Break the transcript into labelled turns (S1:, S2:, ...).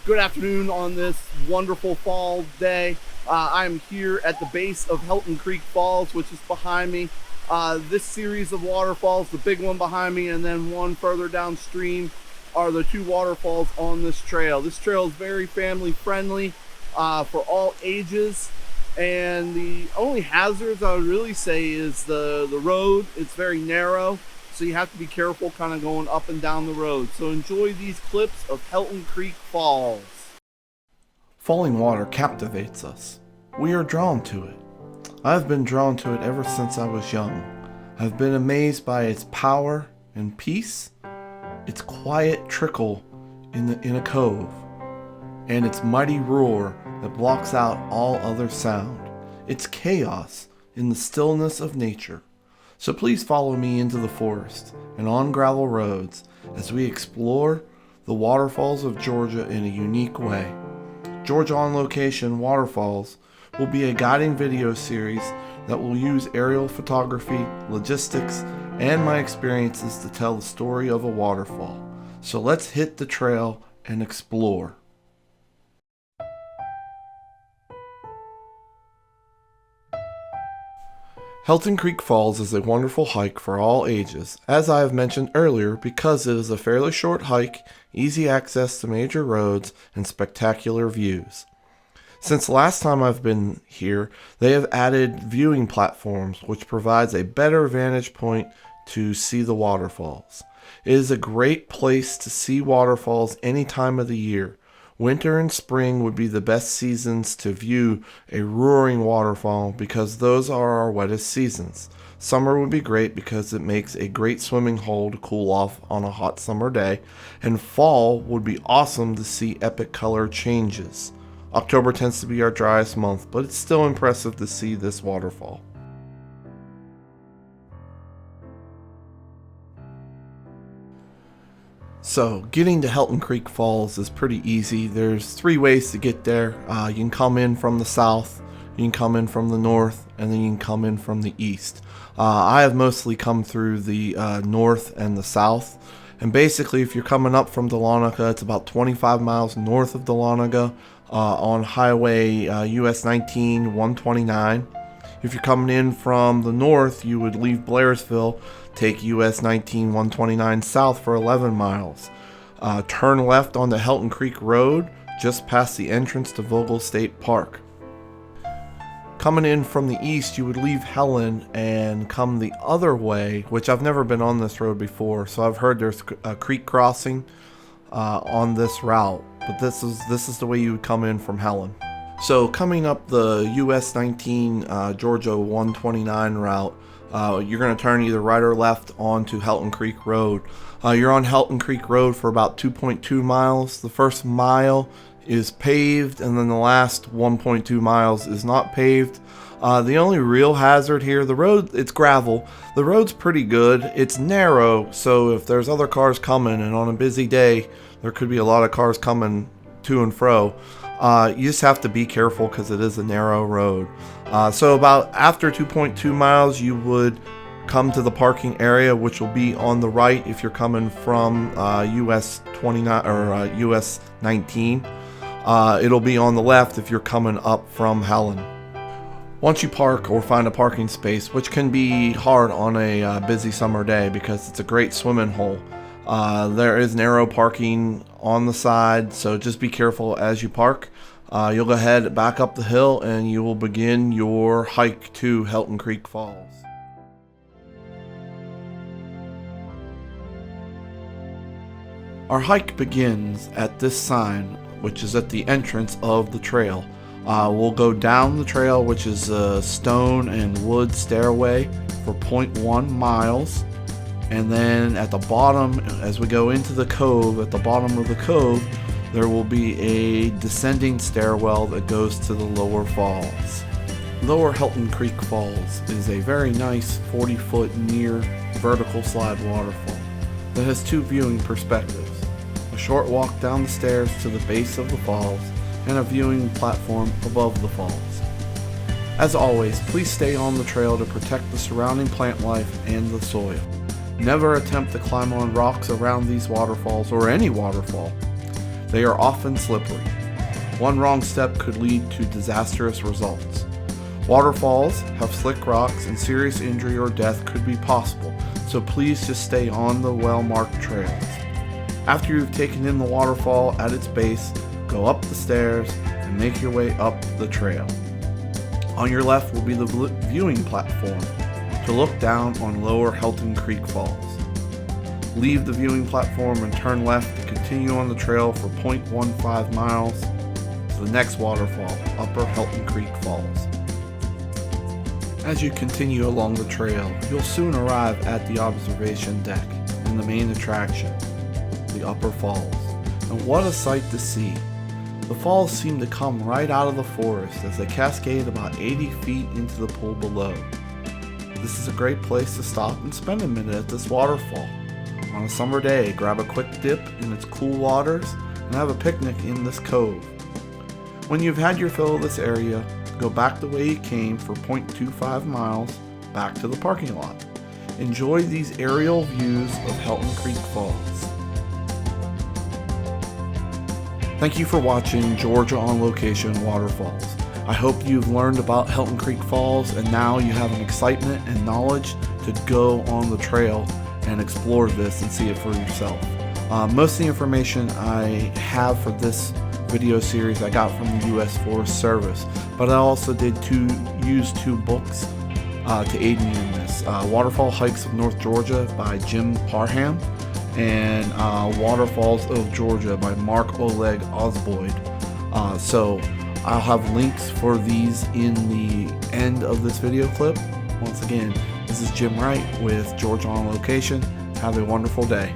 S1: Good afternoon on this wonderful fall day. I'm here at the base of Helton Creek Falls, which is behind me. This series of waterfalls, the big one behind me and then one further downstream, are the two waterfalls on this trail. This trail is very family friendly for all ages. And the only hazards I would really say is the road. It's very narrow, so you have to be careful kind of going up and down the road. So enjoy these clips of Helton Creek Falls.
S2: Falling water captivates us. We are drawn to it. I've been drawn to it ever since I was young. I've been amazed by its power and peace, its quiet trickle in a cove, and its mighty roar that blocks out all other sound. It's chaos in the stillness of nature. So please follow me into the forest and on gravel roads as we explore the waterfalls of Georgia in a unique way. Georgia on Location Waterfalls will be a guiding video series that will use aerial photography, logistics, and my experiences to tell the story of a waterfall. So let's hit the trail and explore. Helton Creek Falls is a wonderful hike for all ages, as I have mentioned earlier, because it is a fairly short hike, easy access to major roads, and spectacular views. Since the last time I've been here, they have added viewing platforms, which provides a better vantage point to see the waterfalls. It is a great place to see waterfalls any time of the year. Winter and spring would be the best seasons to view a roaring waterfall because those are our wettest seasons. Summer would be great because it makes a great swimming hole to cool off on a hot summer day, and fall would be awesome to see epic color changes. October tends to be our driest month, but it's still impressive to see this waterfall. So, getting to Helton Creek Falls is pretty easy. There's three ways to get there. You can come in from the south, you can come in from the north, and then you can come in from the east. I have mostly come through the north and the south. And basically, if you're coming up from Dahlonega, it's about 25 miles north of Dahlonega on Highway US 19 129. If you're coming in from the north, you would leave Blairsville, take US 19 129 south for 11 miles. Turn left onto Helton Creek Road, just past the entrance to Vogel State Park. Coming in from the east, you would leave Helen and come the other way, which I've never been on this road before, so I've heard there's a creek crossing on this route, but this is the way you would come in from Helen. So coming up the US 19 Georgia 129 route, you're going to turn either right or left onto Helton Creek Road. You're on Helton Creek Road for about 2.2 miles. The first mile is paved, and then the last 1.2 miles is not paved. The only real hazard here, the road, it's gravel. The road's pretty good. It's narrow, so if there's other cars coming, and on a busy day, there could be a lot of cars coming to and fro. You just have to be careful because it is a narrow road. So about after 2.2 miles, you would come to the parking area, which will be on the right if you're coming from US 29 or US 19. It'll be on the left if you're coming up from Helen. Once you park or find a parking space, which can be hard on a busy summer day because it's a great swimming hole, there is narrow parking on the side, so just be careful as you park. You'll go ahead back up the hill and you will begin your hike to Helton Creek Falls. Our hike begins at this sign, which is at the entrance of the trail. We'll go down the trail, which is a stone and wood stairway for 0.1 miles. And then at the bottom, as we go into the cove, at the bottom of the cove, there will be a descending stairwell that goes to the lower falls. Lower Helton Creek Falls is a very nice 40-foot near vertical slide waterfall that has two viewing perspectives: a short walk down the stairs to the base of the falls and a viewing platform above the falls. As always, please stay on the trail to protect the surrounding plant life and the soil. Never attempt to climb on rocks around these waterfalls or any waterfall. They are often slippery. One wrong step could lead to disastrous results. Waterfalls have slick rocks and serious injury or death could be possible, so please just stay on the well-marked trails. After you've taken in the waterfall at its base, go up the stairs and make your way up the trail. On your left will be the viewing platform to look down on Lower Helton Creek Falls. Leave the viewing platform and turn left to continue on the trail for 0.15 miles to the next waterfall, Upper Helton Creek Falls. As you continue along the trail, you'll soon arrive at the observation deck and the main attraction, the Upper Falls. And what a sight to see! The falls seem to come right out of the forest as they cascade about 80 feet into the pool below. This is a great place to stop and spend a minute at this waterfall. On a summer day, grab a quick dip in its cool waters and have a picnic in this cove. When you've had your fill of this area, go back the way you came for 0.25 miles back to the parking lot. Enjoy these aerial views of Helton Creek Falls. Thank you for watching Georgia on Location Waterfalls. I hope you've learned about Helton Creek Falls and now you have an excitement and knowledge to go on the trail and explore this and see it for yourself. Most of the information I have for this video series I got from the U.S. Forest Service, but I also did use two books to aid me in this. Waterfall Hikes of North Georgia by Jim Parham and Waterfalls of Georgia by Mark Oleg Osboyd. So I'll have links for these in the end of this video clip. Once again, this is Jim Wright with Georgia on Location. Have a wonderful day.